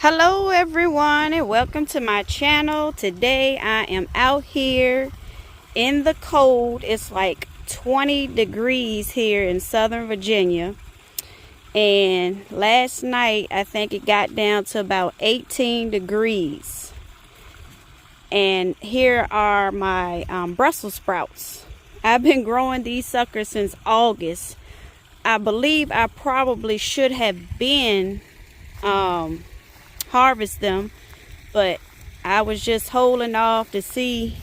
Hello everyone and welcome to my channel. Today I am out here in the cold. It's like 20 degrees here in Southern Virginia, and last night I think it got down to about 18 degrees. And here are my Brussels sprouts. I've been growing these suckers since August. I believe I probably should have been harvest them, but I was just holding off to see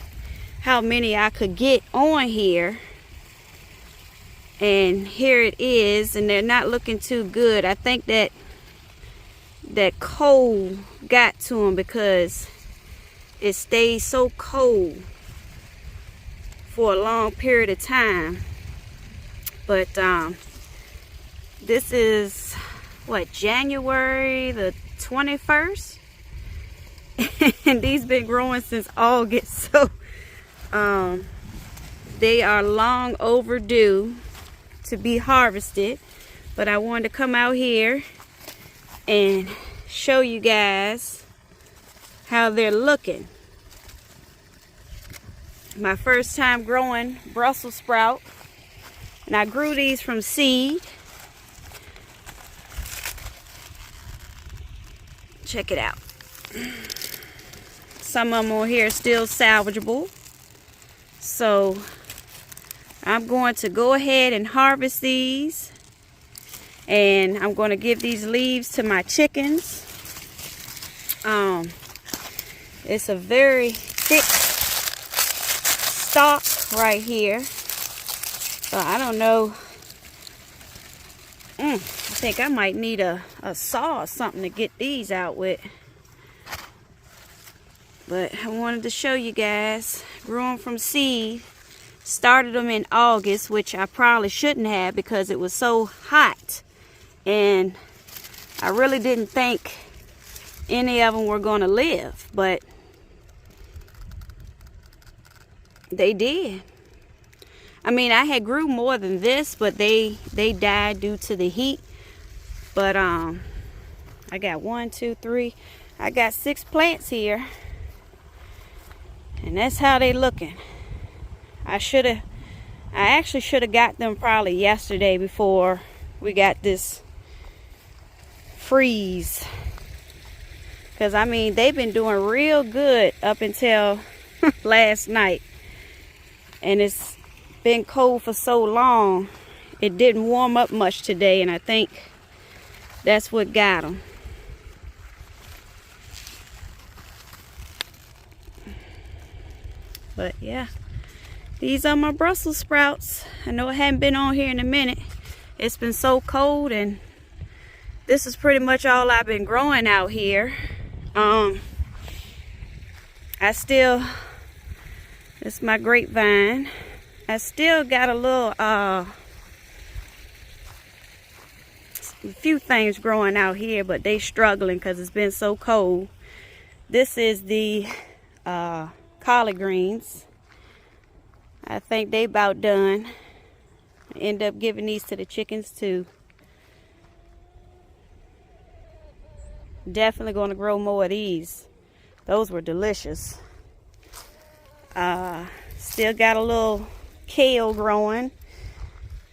how many I could get on here. And here it is, and they're not looking too good. I think that cold got to them because it stayed so cold for a long period of time. But this is what, January the 21st, and these been growing since August, so they are long overdue to be harvested. But I wanted to come out here and show you guys how they're looking. My first time growing Brussels sprout, and I grew these from seed. Check it out. Some of them on here are still salvageable. So I'm going to go ahead and harvest these. And I'm going to give these leaves to my chickens. It's a very thick stalk right here. So I don't know. I think I might need a saw or something to get these out with. But I wanted to show you guys. Grew them from seed. Started them in August, which I probably shouldn't have because it was so hot. And I really didn't think any of them were going to live. But they did. I mean, I had grew more than this, but they died due to the heat. But I got 1, 2, 3. I got 6 plants here, and that's how they looking. I actually should have got them probably yesterday before we got this freeze. Because I mean, they've been doing real good up until last night, and it's been cold for so long. It didn't warm up much today, and I think that's what got them. But yeah, these are my Brussels sprouts. I know I haven't been on here in a minute. It's been so cold, and this is pretty much all I've been growing out here. It's my grapevine. I still got a little, a few things growing out here, but they struggling because it's been so cold. This is the collard greens. I think they about done. I end up giving these to the chickens too. Definitely going to grow more of these. Those were delicious. Still got a little kale growing.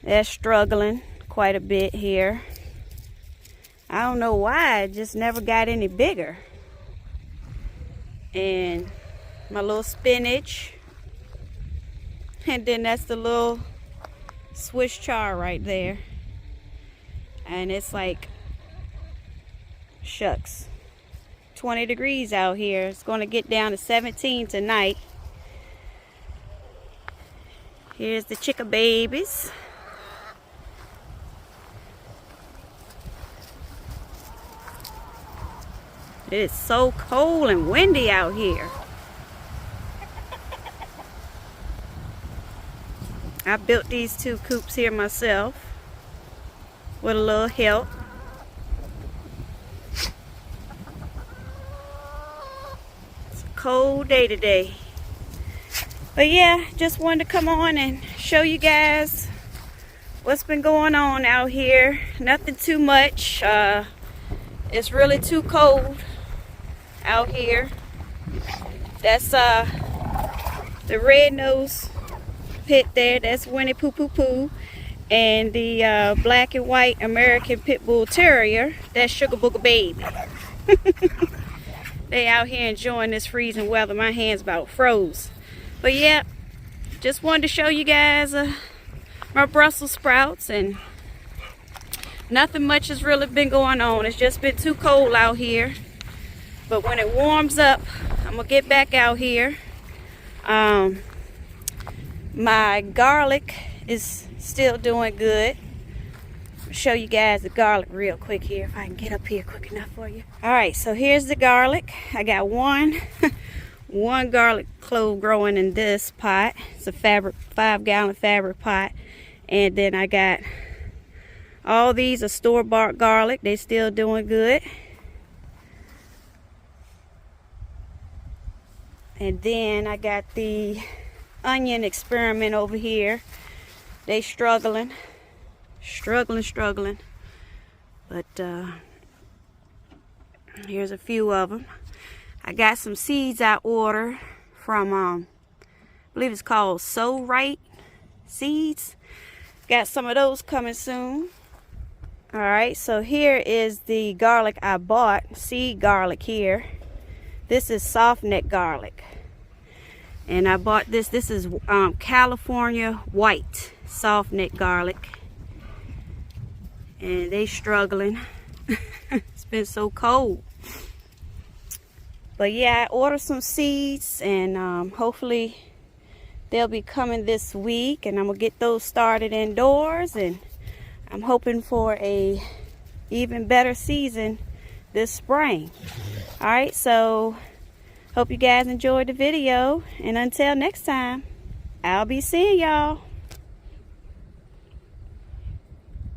They're struggling quite a bit here. I don't know why, it just never got any bigger. And my little spinach. And then that's the little Swiss chard right there. And it's like, shucks, 20 degrees out here. It's going to get down to 17 tonight. Here's the chicken babies. It is so cold and windy out here. I built these 2 coops here myself with a little help. It's a cold day today. But yeah, just wanted to come on and show you guys what's been going on out here. Nothing too much. It's really too cold out here. That's the red nose pit there. That's Winnie Pooh Pooh Pooh. And the black and white American Pit Bull Terrier, that's Sugar Booger Baby. They out here enjoying this freezing weather. My hands about froze. But yeah, just wanted to show you guys my Brussels sprouts, and nothing much has really been going on. It's just been too cold out here. But when it warms up, I'm gonna get back out here. My garlic is still doing good. I'll show you guys the garlic real quick here, if I can get up here quick enough for you. All right, so here's the garlic. I got one garlic clove growing in this pot. It's a 5-gallon fabric pot. And then I got all these are store-bought garlic. They still doing good. And then I got the onion experiment over here. They struggling. But here's a few of them. I got some seeds I ordered from I believe it's called Soul Right Seeds. Got some of those coming soon. All right, so here is the garlic I bought, seed garlic here. This is soft neck garlic. And I bought this. This is California white soft neck garlic. And they struggling. It's been so cold. But yeah, I ordered some seeds, and hopefully they'll be coming this week, and I'm gonna get those started indoors, and I'm hoping for a even better season this spring. All right, so hope you guys enjoyed the video, and until next time, I'll be seeing y'all.